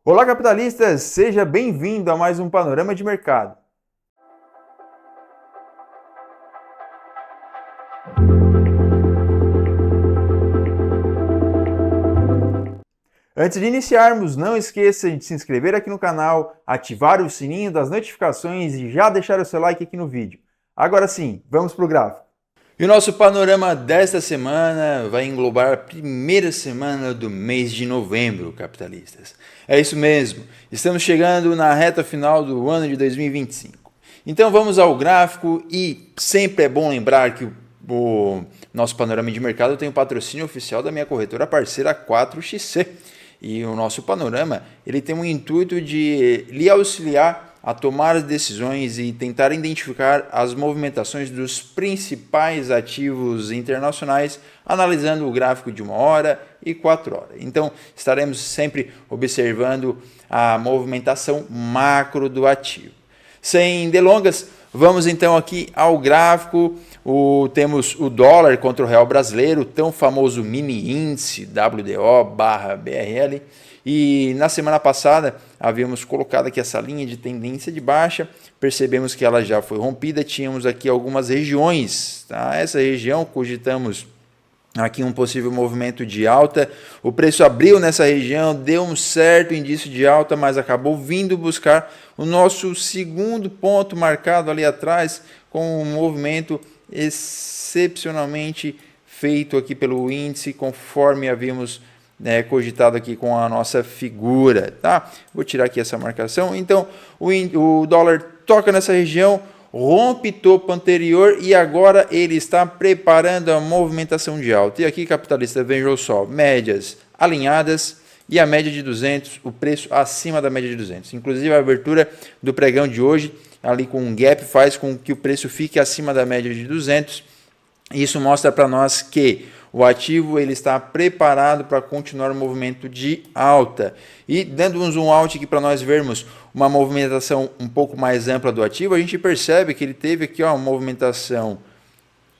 Olá, capitalistas! Seja bem-vindo a mais um Panorama de Mercado. Antes de iniciarmos, não esqueça de se inscrever aqui no canal, ativar o sininho das notificações e já deixar o seu like aqui no vídeo. Agora sim, vamos para o gráfico. E o nosso panorama desta semana vai englobar a primeira semana do mês de novembro, capitalistas. É isso mesmo, estamos chegando na reta final do ano de 2025. Então vamos ao gráfico e sempre é bom lembrar que o nosso panorama de mercado tem o patrocínio oficial da minha corretora parceira 4XC. E o nosso panorama ele tem o intuito de lhe auxiliar a tomar as decisões e tentar identificar as movimentações dos principais ativos internacionais, analisando o gráfico de 1 hora e 4 horas. Então, estaremos sempre observando a movimentação macro do ativo. Sem delongas, vamos então aqui ao gráfico. Temos o dólar contra o real brasileiro, o tão famoso mini índice WDO/BRL. E na semana passada havíamos colocado aqui essa linha de tendência de baixa, percebemos que ela já foi rompida, tínhamos aqui algumas regiões, tá? Essa região cogitamos aqui um possível movimento de alta, o preço abriu nessa região, deu um certo indício de alta, mas acabou vindo buscar o nosso segundo ponto marcado ali atrás, com um movimento excepcionalmente feito aqui pelo índice, conforme havíamos cogitado aqui com a nossa figura, tá? Vou tirar aqui essa marcação. Então, o dólar toca nessa região, rompe topo anterior e agora ele está preparando a movimentação de alta. E aqui, capitalista, vejam só, médias alinhadas e a média de 200, o preço acima da média de 200. Inclusive, a abertura do pregão de hoje, ali com um gap, faz com que o preço fique acima da média de 200. Isso mostra para nós que o ativo ele está preparado para continuar o movimento de alta. E dando um zoom out aqui para nós vermos uma movimentação um pouco mais ampla do ativo, a gente percebe que ele teve aqui uma movimentação,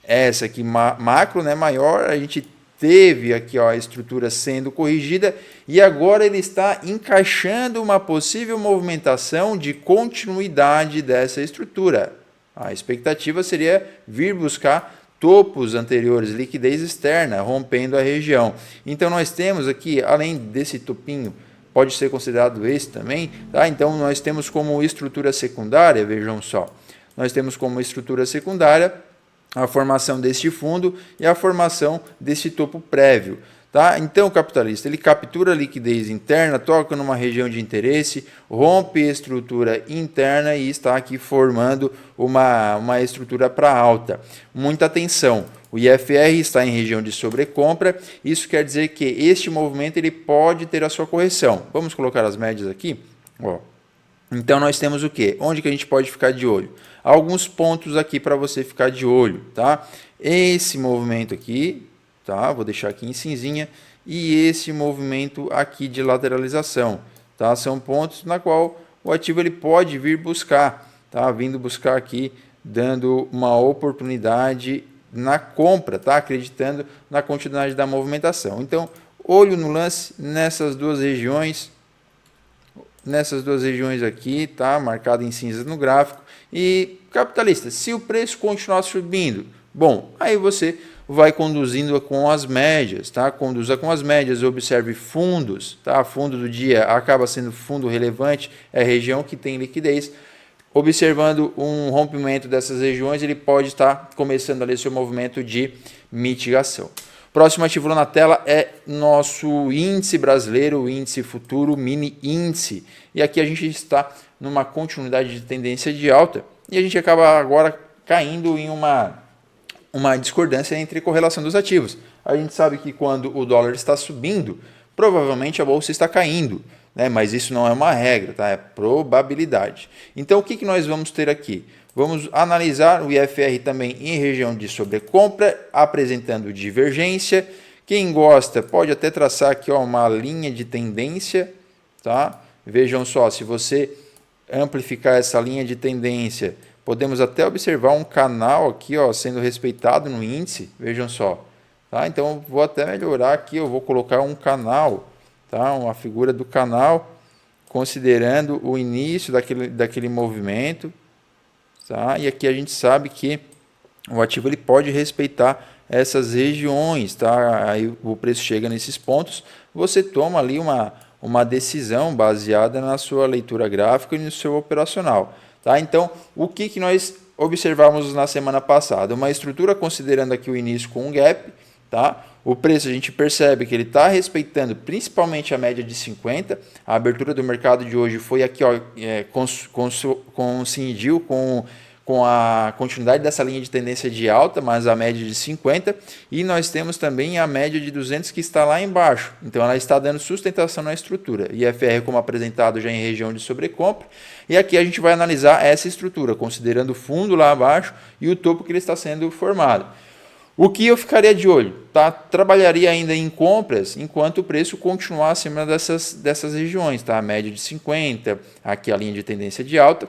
essa aqui macro, né, maior, a gente teve aqui a estrutura sendo corrigida e agora ele está encaixando uma possível movimentação de continuidade dessa estrutura. A expectativa seria vir buscar topos anteriores, liquidez externa, rompendo a região. Então nós temos aqui, além desse topinho, pode ser considerado esse também, tá? Então nós temos como estrutura secundária, vejam só, nós temos como estrutura secundária a formação deste fundo e a formação desse topo prévio. Tá? Então, o capitalista ele captura a liquidez interna, toca numa região de interesse, rompe a estrutura interna e está aqui formando uma estrutura para alta. Muita atenção, o IFR está em região de sobrecompra, isso quer dizer que este movimento ele pode ter a sua correção. Vamos colocar as médias aqui? Ó. Então, nós temos o quê? Onde que a gente pode ficar de olho? Alguns pontos aqui para você ficar de olho. Tá? Esse movimento aqui, tá? Vou deixar aqui em cinzinha, e esse movimento aqui de lateralização, tá? São pontos na qual o ativo ele pode vir buscar, tá? Vindo buscar aqui, dando uma oportunidade na compra, tá? Acreditando na continuidade da movimentação. Então, olho no lance nessas duas regiões aqui, tá? Marcado em cinza no gráfico. E capitalista, se o preço continuar subindo, bom, aí você vai conduzindo com as médias, tá? Conduza com as médias, observe fundos, tá? Fundo do dia acaba sendo fundo relevante, é região que tem liquidez. Observando um rompimento dessas regiões, ele pode estar começando ali seu movimento de mitigação. Próximo ativo na tela é nosso índice brasileiro, o índice futuro mini índice. E aqui a gente está numa continuidade de tendência de alta e a gente acaba agora caindo em uma discordância entre correlação dos ativos. A gente sabe que quando o dólar está subindo, provavelmente a bolsa está caindo, né? Mas isso não é uma regra, tá? É probabilidade. Então o que nós vamos ter aqui? Vamos analisar o IFR também em região de sobrecompra, apresentando divergência. Quem gosta pode até traçar aqui uma linha de tendência, tá? Vejam só, se você amplificar essa linha de tendência, podemos até observar um canal aqui, ó, sendo respeitado no índice, vejam só. Tá? Então, vou até melhorar aqui, eu vou colocar um canal, tá? Uma figura do canal, considerando o início daquele movimento, tá? E aqui a gente sabe que o ativo ele pode respeitar essas regiões, tá? Aí o preço chega nesses pontos, você toma ali uma decisão baseada na sua leitura gráfica e no seu operacional, tá? Então, o que nós observamos na semana passada? Uma estrutura considerando aqui o início com um gap, tá? O preço a gente percebe que ele está respeitando principalmente a média de 50. A abertura do mercado de hoje foi aqui, ó, coincidiu com a continuidade dessa linha de tendência de alta, mas a média de 50. E nós temos também a média de 200 que está lá embaixo. Então ela está dando sustentação na estrutura. IFR como apresentado já em região de sobrecompra. E aqui a gente vai analisar essa estrutura, considerando o fundo lá abaixo e o topo que ele está sendo formado. O que eu ficaria de olho? Tá? Trabalharia ainda em compras enquanto o preço continuar acima dessas regiões. Tá? A média de 50, aqui a linha de tendência de alta.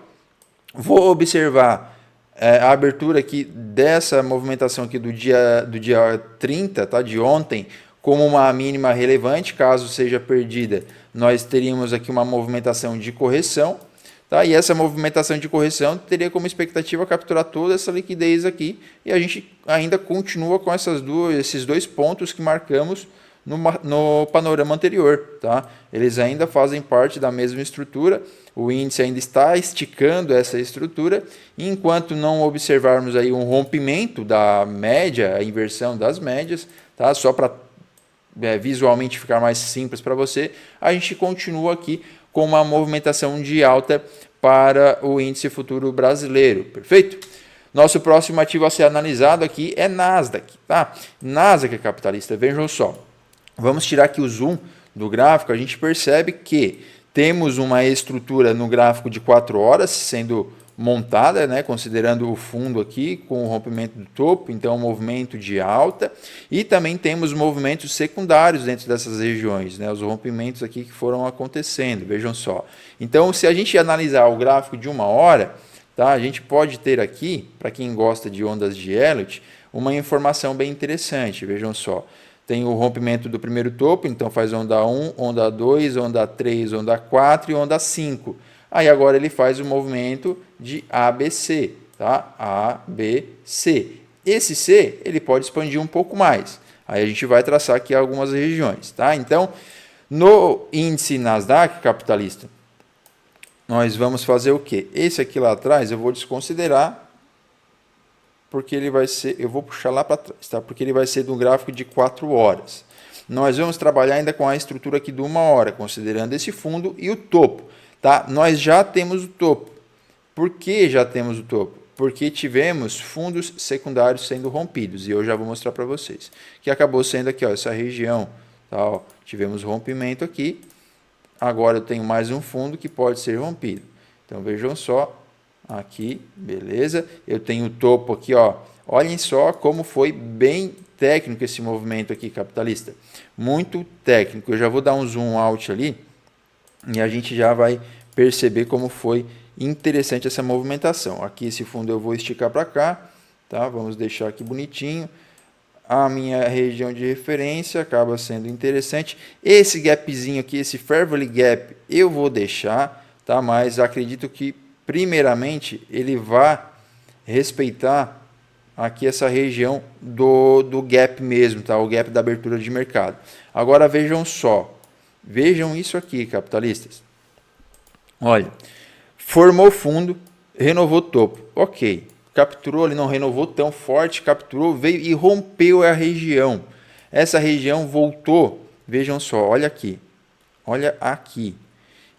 Vou observar a abertura aqui dessa movimentação aqui do dia 30, tá? De ontem, como uma mínima relevante. Caso seja perdida, nós teríamos aqui uma movimentação de correção. Tá? E essa movimentação de correção teria como expectativa capturar toda essa liquidez aqui, e a gente ainda continua com esses dois pontos que marcamos no panorama anterior. Tá? Eles ainda fazem parte da mesma estrutura, o índice ainda está esticando essa estrutura, e enquanto não observarmos aí um rompimento da média, a inversão das médias, tá? Só para visualmente ficar mais simples para você, a gente continua aqui com uma movimentação de alta para o índice futuro brasileiro, perfeito? Nosso próximo ativo a ser analisado aqui é Nasdaq, tá? Nasdaq capitalista, vejam só, vamos tirar aqui o zoom do gráfico, a gente percebe que temos uma estrutura no gráfico de 4 horas sendo montada, né, considerando o fundo aqui com o rompimento do topo, então um movimento de alta, e também temos movimentos secundários dentro dessas regiões, né, os rompimentos aqui que foram acontecendo, vejam só. Então, se a gente analisar o gráfico de 1 hora, tá, a gente pode ter aqui, para quem gosta de ondas de Elliott, uma informação bem interessante, vejam só. Tem o rompimento do primeiro topo, então faz onda 1, onda 2, onda 3, onda 4 e onda 5. Aí agora ele faz o movimento de ABC, tá? ABC. Esse C, ele pode expandir um pouco mais. Aí a gente vai traçar aqui algumas regiões, tá? Então, no índice Nasdaq capitalista, nós vamos fazer o quê? Esse aqui lá atrás eu vou desconsiderar, porque ele vai ser, eu vou puxar lá para trás, tá? Porque ele vai ser do gráfico de 4 horas. Nós vamos trabalhar ainda com a estrutura aqui de 1 hora, considerando esse fundo e o topo. Tá? Nós já temos o topo. Por que já temos o topo? Porque tivemos fundos secundários sendo rompidos, e eu já vou mostrar para vocês. Que acabou sendo aqui, ó, essa região. Tá, ó, tivemos rompimento aqui, agora eu tenho mais um fundo que pode ser rompido. Então vejam só, aqui, beleza? Eu tenho o topo aqui, ó. Olhem só como foi bem técnico esse movimento aqui, capitalista. Muito técnico. Eu já vou dar um zoom out ali, e a gente já vai perceber como foi interessante essa movimentação. Aqui esse fundo eu vou esticar para cá, tá? Vamos deixar aqui bonitinho. A minha região de referência acaba sendo interessante. Esse gapzinho aqui, esse Fair Value Gap, eu vou deixar, tá? Mas acredito que primeiramente ele vai respeitar aqui essa região do gap mesmo, tá? O gap da abertura de mercado. Agora vejam só. Vejam isso aqui, capitalistas. Olha, formou fundo, renovou topo. Ok, capturou, ele não renovou tão forte, capturou, veio e rompeu a região. Essa região voltou, vejam só, olha aqui. Olha aqui.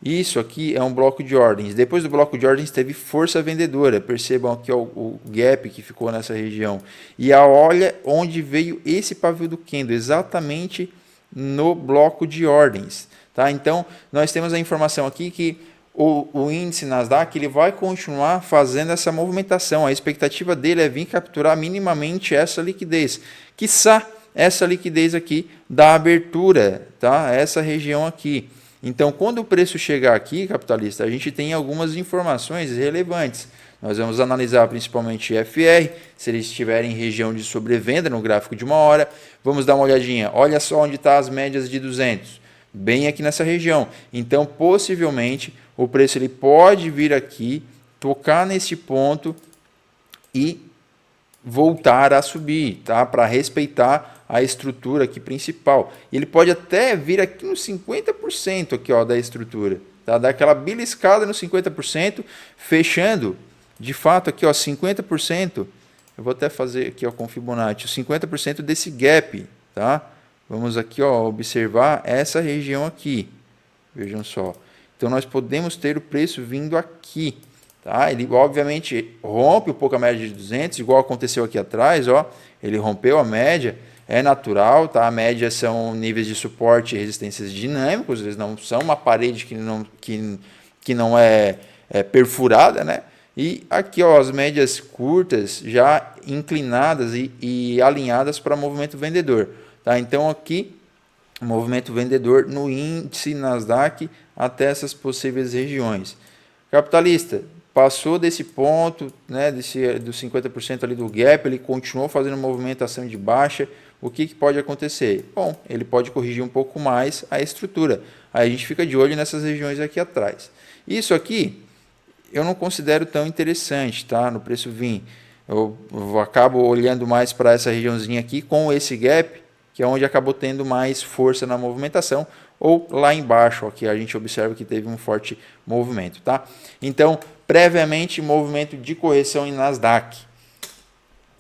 Isso aqui é um bloco de ordens. Depois do bloco de ordens teve força vendedora. Percebam aqui ó, o gap que ficou nessa região. E olha onde veio esse pavio do candle, exatamente no bloco de ordens, tá? Então, nós temos a informação aqui que o índice Nasdaq ele vai continuar fazendo essa movimentação. A expectativa dele é vir capturar minimamente essa liquidez, quiçá essa liquidez aqui da abertura, tá? Essa região aqui. Então, quando o preço chegar aqui, capitalista, a gente tem algumas informações relevantes. Nós vamos analisar principalmente FR, se ele estiver em região de sobrevenda no gráfico de 1 hora. Vamos dar uma olhadinha. Olha só onde estão as médias de 200. bem aqui nessa região. Então, possivelmente, o preço ele pode vir aqui, tocar nesse ponto e voltar a subir, tá? Para respeitar a estrutura aqui principal. Ele pode até vir aqui nos 50% aqui, ó, da estrutura, tá? Dar aquela beliscada no 50%, fechando, de fato, aqui, ó, 50%. Eu vou até fazer aqui, ó, com Fibonacci, 50% desse gap, tá? Vamos aqui, ó, observar essa região aqui. Vejam só. Então, nós podemos ter o preço vindo aqui. Tá? Ele, obviamente, rompe um pouco a média de 200, igual aconteceu aqui atrás. Ó, ele rompeu a média. É natural. Tá? A média são níveis de suporte e resistências dinâmicos. Eles não são uma parede que não é perfurada. Né? E aqui, ó, as médias curtas já inclinadas e alinhadas para movimento vendedor. Tá? Então, aqui, movimento vendedor no índice Nasdaq até essas possíveis regiões. Capitalista, passou desse ponto, né, dos 50% ali do gap, ele continuou fazendo movimentação de baixa. O que pode acontecer? Bom, ele pode corrigir um pouco mais a estrutura. Aí a gente fica de olho nessas regiões aqui atrás. Isso aqui eu não considero tão interessante, tá? No preço VIN. Eu acabo olhando mais para essa regiãozinha aqui com esse gap, que é onde acabou tendo mais força na movimentação, ou lá embaixo, aqui a gente observa que teve um forte movimento, tá? Então, previamente, movimento de correção em Nasdaq.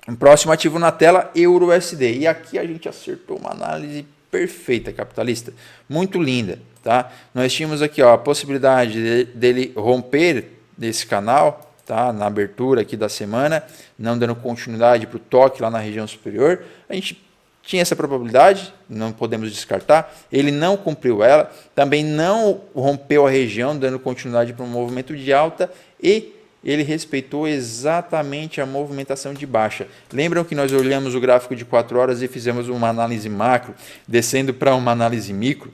Um próximo ativo na tela, EURUSD. E aqui a gente acertou uma análise perfeita, capitalista. Muito linda, tá? Nós tínhamos aqui, ó, a possibilidade dele romper desse canal, tá? Na abertura aqui da semana, não dando continuidade para o toque lá na região superior. A gente tinha essa probabilidade, não podemos descartar. Ele não cumpriu ela, também não rompeu a região, dando continuidade para um movimento de alta, e ele respeitou exatamente a movimentação de baixa. Lembram que nós olhamos o gráfico de 4 horas e fizemos uma análise macro, descendo para uma análise micro?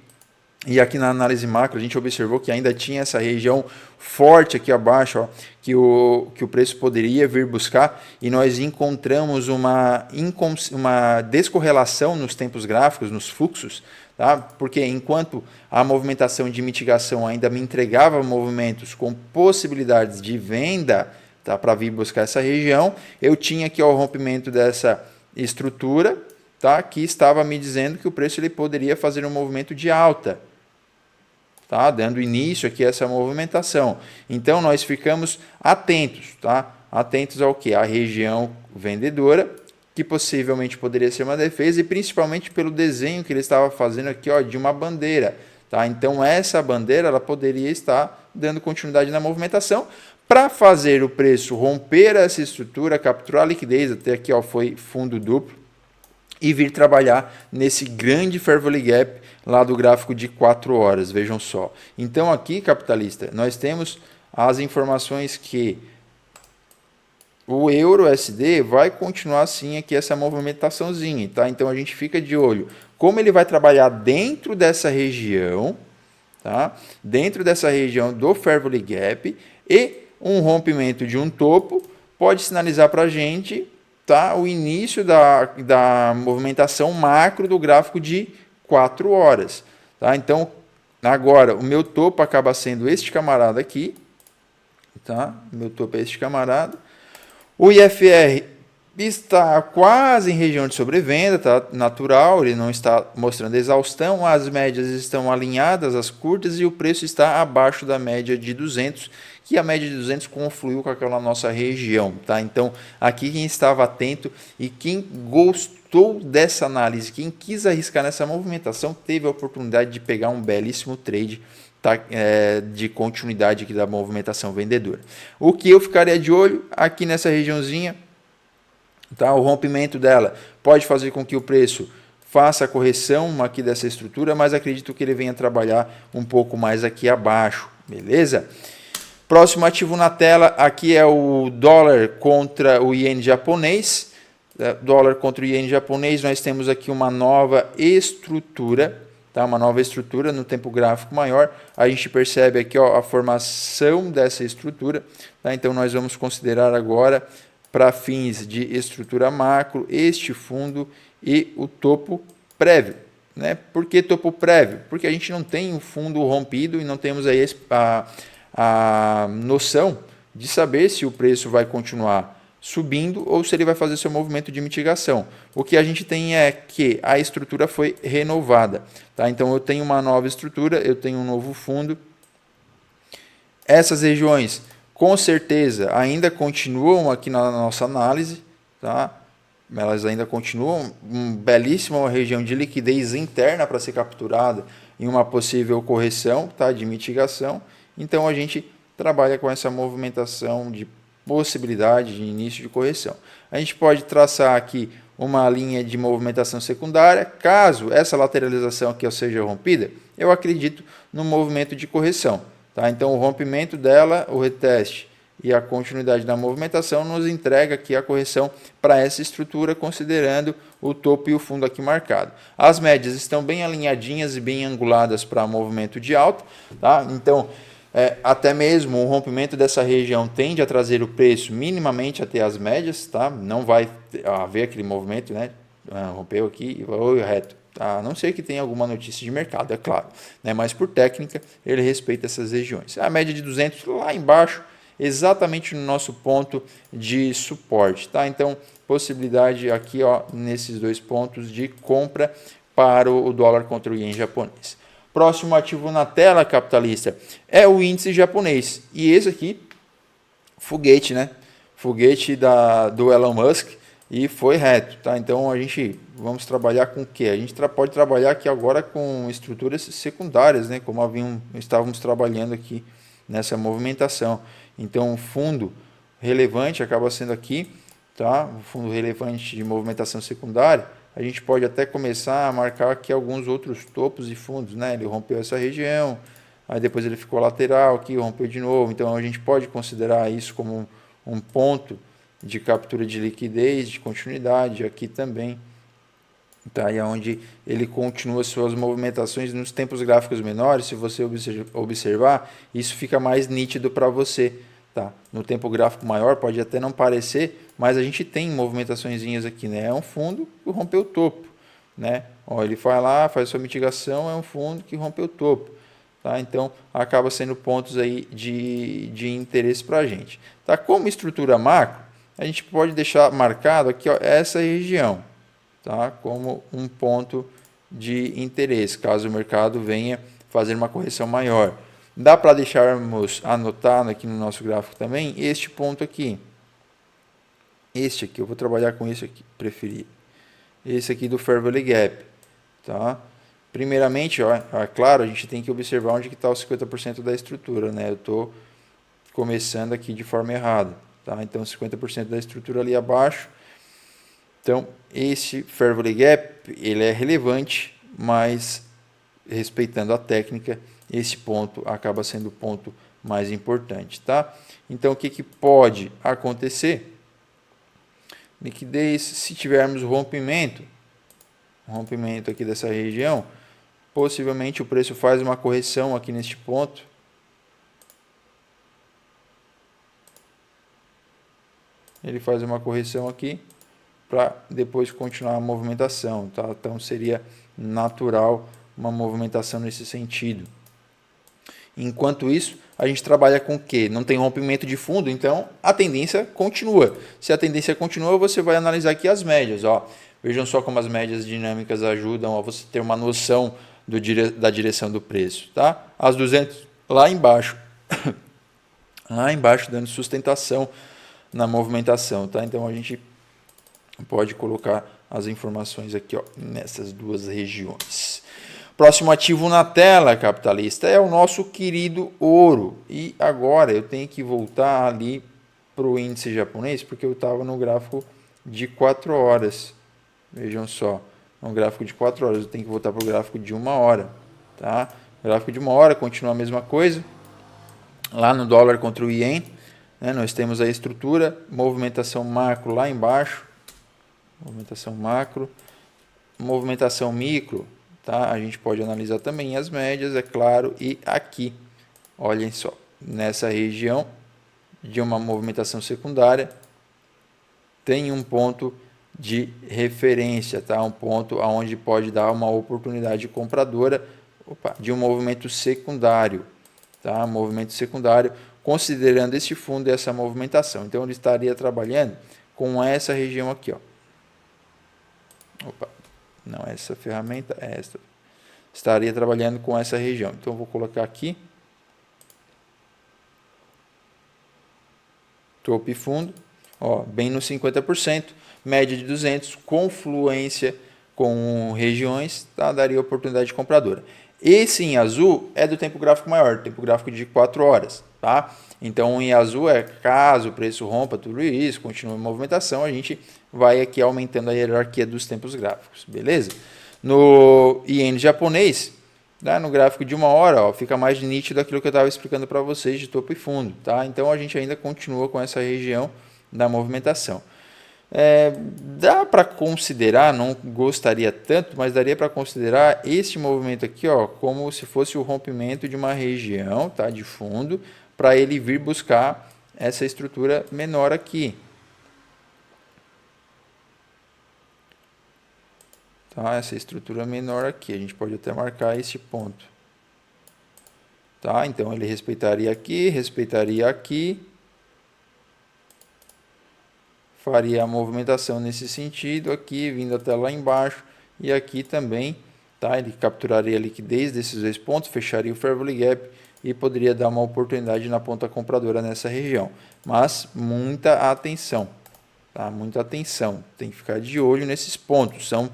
E aqui na análise macro a gente observou que ainda tinha essa região forte aqui abaixo, ó, que o preço poderia vir buscar, e nós encontramos uma descorrelação nos tempos gráficos, nos fluxos, tá? Porque enquanto a movimentação de mitigação ainda me entregava movimentos com possibilidades de venda, tá, para vir buscar essa região, eu tinha aqui ó, o rompimento dessa estrutura, tá, que estava me dizendo que o preço ele poderia fazer um movimento de alta. Tá, dando início aqui a essa movimentação. Então, nós ficamos atentos, tá? Atentos ao que? A região vendedora, que possivelmente poderia ser uma defesa, e principalmente pelo desenho que ele estava fazendo aqui, ó, de uma bandeira. Tá? Então, essa bandeira ela poderia estar dando continuidade na movimentação para fazer o preço romper essa estrutura, capturar a liquidez, até aqui ó, foi fundo duplo, e vir trabalhar nesse grande Fair Value Gap lá do gráfico de 4 horas, vejam só. Então aqui, capitalista, nós temos as informações que o EURUSD vai continuar assim aqui essa movimentaçãozinha, tá? Então a gente fica de olho como ele vai trabalhar dentro dessa região, tá? Dentro dessa região do Fair Value Gap, e um rompimento de um topo pode sinalizar para a gente, tá, o início da movimentação macro do gráfico de 4 horas. Tá? Então, agora, o meu topo acaba sendo este camarada aqui. Tá? O meu topo é este camarada. O IFR está quase em região de sobrevenda, tá? Natural, ele não está mostrando exaustão. As médias estão alinhadas, as curtas, e o preço está abaixo da média de 200, que a média de 200 confluiu com aquela nossa região, tá? Então, aqui quem estava atento e quem gostou dessa análise, quem quis arriscar nessa movimentação, teve a oportunidade de pegar um belíssimo trade, tá? De continuidade aqui da movimentação vendedora. O que eu ficaria de olho aqui nessa regiãozinha, tá? O rompimento dela pode fazer com que o preço faça a correção aqui dessa estrutura, mas acredito que ele venha trabalhar um pouco mais aqui abaixo, beleza? Próximo ativo na tela, aqui é o dólar contra o iene japonês. Dólar contra o iene japonês, nós temos aqui uma nova estrutura, tá? Uma nova estrutura no tempo gráfico maior. A gente percebe aqui ó, a formação dessa estrutura, tá? Então nós vamos considerar agora, para fins de estrutura macro, este fundo e o topo prévio. né? Por que topo prévio? Porque a gente não tem um fundo rompido e não temos aí a noção de saber se o preço vai continuar subindo ou se ele vai fazer seu movimento de mitigação. O que a gente tem é que a estrutura foi renovada. Tá? Então eu tenho uma nova estrutura, eu tenho um novo fundo. Essas regiões, com certeza, ainda continuam aqui na nossa análise. Tá? Elas ainda continuam belíssima região de liquidez interna para ser capturada em uma possível correção, tá? De mitigação. Então a gente trabalha com essa movimentação de possibilidade de início de correção. A gente pode traçar aqui uma linha de movimentação secundária. Caso essa lateralização aqui seja rompida, eu acredito no movimento de correção. Tá? Então o rompimento dela, o reteste e a continuidade da movimentação nos entrega aqui a correção para essa estrutura, considerando o topo e o fundo aqui marcado. As médias estão bem alinhadinhas e bem anguladas para movimento de alta. Tá? Então, até mesmo o rompimento dessa região tende a trazer o preço minimamente até as médias. Tá? Não vai haver aquele movimento, né? Rompeu aqui e vai reto. A não ser que tenha alguma notícia de mercado, é claro. Né? Mas por técnica, ele respeita essas regiões. A média de 200 lá embaixo, exatamente no nosso ponto de suporte. Tá? Então, possibilidade aqui nesses dois pontos de compra para o dólar contra o ien japonês. Próximo ativo na tela, capitalista, é o índice japonês. E esse aqui, foguete, né? Foguete do Elon Musk e foi reto. Tá? Então, vamos trabalhar com o quê? A gente pode trabalhar aqui agora com estruturas secundárias, né? Como estávamos trabalhando aqui nessa movimentação. Então, o fundo relevante acaba sendo aqui, tá? O fundo relevante de movimentação secundária. A gente pode até começar a marcar aqui alguns outros topos e fundos, né? Ele rompeu essa região, aí depois ele ficou lateral aqui, rompeu de novo. Então, a gente pode considerar isso como um ponto de captura de liquidez, de continuidade aqui também. Tá? E onde ele continua suas movimentações nos tempos gráficos menores, se você observar, isso fica mais nítido para você. Tá? No tempo gráfico maior pode até não parecer, mas a gente tem movimentações aqui. Né? É um fundo que rompeu o topo. Né? Ele vai lá, faz sua mitigação, é um fundo que rompeu o topo. Tá? Então, acaba sendo pontos aí de interesse para a gente. Tá? Como estrutura macro, a gente pode deixar marcado aqui essa região. Tá? Como um ponto de interesse, caso o mercado venha fazer uma correção maior. Dá para deixarmos anotado aqui no nosso gráfico também este ponto aqui. Este aqui, eu vou trabalhar com esse aqui, preferi. Esse aqui do Fair Value Gap. Tá? Primeiramente, é claro, a gente tem que observar onde está os 50% da estrutura. Né? Eu estou começando aqui de forma errada. Tá? Então, 50% da estrutura ali abaixo. Então, esse Fair Value Gap, ele é relevante, mas respeitando a técnica, esse ponto acaba sendo o ponto mais importante. Tá? Então, o que pode acontecer? Liquidez, se tivermos rompimento aqui dessa região, possivelmente o preço faz uma correção aqui neste ponto. Ele faz uma correção aqui para depois continuar a movimentação. Tá? Então, seria natural uma movimentação nesse sentido. Enquanto isso, a gente trabalha com o quê? Não tem rompimento de fundo, então a tendência continua. Se a tendência continua, você vai analisar aqui as médias. Vejam só como as médias dinâmicas ajudam a você ter uma noção da direção do preço. Tá? As 200 lá embaixo, lá embaixo dando sustentação na movimentação. Tá? Então, a gente pode colocar as informações aqui nessas duas regiões. Próximo ativo na tela, capitalista, é o nosso querido ouro. E agora eu tenho que voltar ali para o índice japonês, porque eu estava no gráfico de 4 horas. Vejam só, no gráfico de 4 horas, eu tenho que voltar para o gráfico de 1 hora. Tá? O gráfico de 1 hora continua a mesma coisa. Lá no dólar contra o ien, né, nós temos a estrutura, movimentação macro lá embaixo. Movimentação macro, movimentação micro, tá? A gente pode analisar também as médias, é claro, e aqui, olhem só, nessa região de uma movimentação secundária, tem um ponto de referência, tá? Um ponto onde pode dar uma oportunidade compradora de um movimento secundário, tá? Movimento secundário, considerando esse fundo e essa movimentação. Então, ele estaria trabalhando com essa região aqui, ó. Não, essa ferramenta é esta. Estaria trabalhando com essa região. Então, eu vou colocar aqui. Topo e fundo, ó, bem no 50%, média de 200, confluência com regiões, tá? Daria oportunidade compradora. Esse em azul é do tempo gráfico maior, tempo gráfico de 4 horas, tá? Então, em azul é caso o preço rompa tudo isso, continue a movimentação, a gente vai aqui aumentando a hierarquia dos tempos gráficos, beleza? No iene japonês, tá? No gráfico de 1 hora, ó, fica mais nítido aquilo que eu estava explicando para vocês de topo e fundo, tá? Então, a gente ainda continua com essa região da movimentação. Dá para considerar, não gostaria tanto, mas daria para considerar este movimento aqui, ó, como se fosse o rompimento de uma região, tá, de fundo, para ele vir buscar essa estrutura menor aqui. Tá, essa estrutura menor aqui, a gente pode até marcar esse ponto. Tá, então ele respeitaria aqui, faria a movimentação nesse sentido aqui, vindo até lá embaixo, e aqui também, tá? Ele capturaria a liquidez desses dois pontos, fecharia o Fair Value Gap e poderia dar uma oportunidade na ponta compradora nessa região. Mas muita atenção, tá? Muita atenção, tem que ficar de olho nesses pontos, são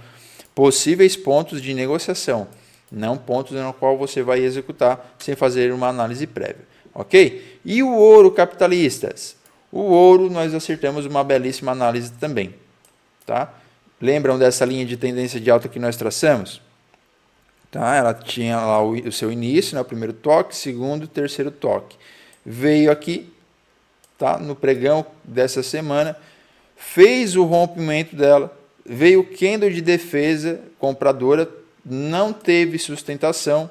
possíveis pontos de negociação, não pontos no qual você vai executar sem fazer uma análise prévia, ok? E o ouro, capitalistas? O ouro, nós acertamos uma belíssima análise também, tá? Lembram dessa linha de tendência de alta que nós traçamos? Tá? Ela tinha lá o seu início, né? O primeiro toque, segundo, terceiro toque. Veio aqui, tá? No pregão dessa semana, fez o rompimento dela, veio o candle de defesa compradora, não teve sustentação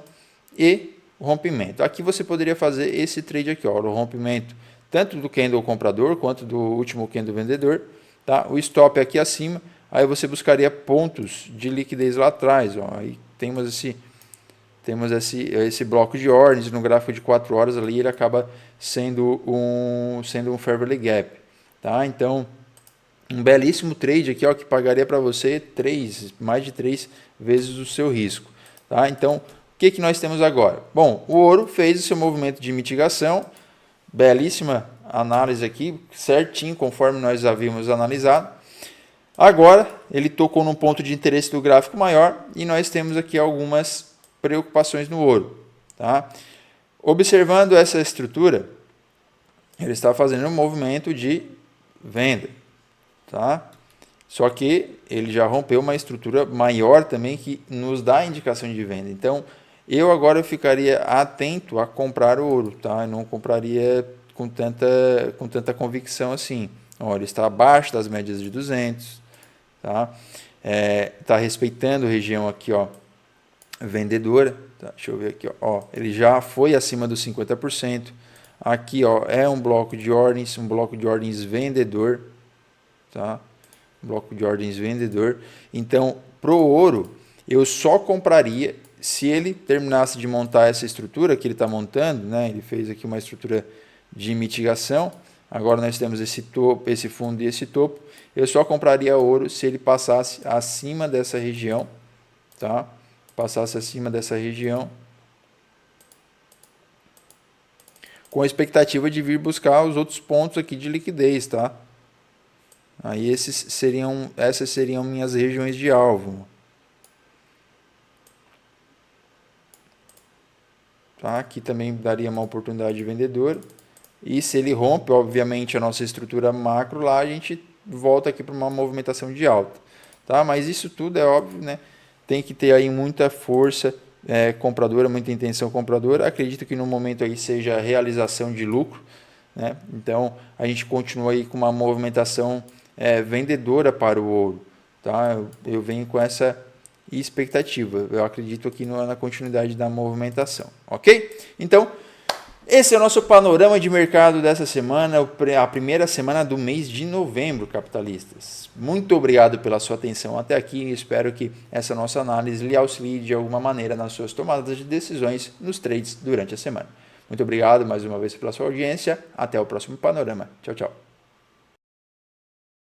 e rompimento. Aqui você poderia fazer esse trade aqui, ó, o rompimento tanto do candle comprador quanto do último candle vendedor, tá? O stop aqui acima, aí você buscaria pontos de liquidez lá atrás, ó. Aí temos esse bloco de ordens no gráfico de 4 horas ali, ele acaba sendo um Fair Value Gap, tá? Então, um belíssimo trade aqui, ó, que pagaria para você mais de 3 vezes o seu risco, tá? Então, o que nós temos agora? Bom, o ouro fez o seu movimento de mitigação, belíssima análise aqui, certinho, conforme nós havíamos analisado. Agora, ele tocou num ponto de interesse do gráfico maior e nós temos aqui algumas preocupações no ouro, tá? Observando essa estrutura, ele está fazendo um movimento de venda, tá? Só que ele já rompeu uma estrutura maior também que nos dá indicação de venda. Então, eu ficaria atento a comprar o ouro, tá? Eu não compraria com tanta convicção assim. Ó, ele está abaixo das médias de 200, tá? Está respeitando a região aqui, ó, vendedora. Tá? Deixa eu ver aqui, ó. Ele já foi acima dos 50%. Aqui, ó, é um bloco de ordens vendedor, tá? Bloco de ordens vendedor. Então, pro ouro, eu só compraria se ele terminasse de montar essa estrutura que ele está montando, né? Ele fez aqui uma estrutura de mitigação. Agora nós temos esse topo, esse fundo e esse topo. Eu só compraria ouro se ele passasse acima dessa região, tá? Passasse acima dessa região, com a expectativa de vir buscar os outros pontos aqui de liquidez, tá? Aí essas seriam minhas regiões de alvo. Tá? Aqui também daria uma oportunidade de vendedor. E se ele rompe, obviamente, a nossa estrutura macro lá, a gente volta aqui para uma movimentação de alta. Tá? Mas isso tudo é óbvio, né? Tem que ter aí muita força compradora, muita intenção compradora. Acredito que no momento aí seja a realização de lucro, né? Então, a gente continua aí com uma movimentação vendedora para o ouro. Tá? Eu venho com essa expectativa. Eu acredito aqui na continuidade da movimentação, ok? Então, Esse é o nosso panorama de mercado dessa semana, a primeira semana do mês de novembro, capitalistas. Muito obrigado pela sua atenção até aqui e espero que essa nossa análise lhe auxilie de alguma maneira nas suas tomadas de decisões nos trades durante a semana. Muito obrigado mais uma vez pela sua audiência. Até o próximo panorama. Tchau, tchau.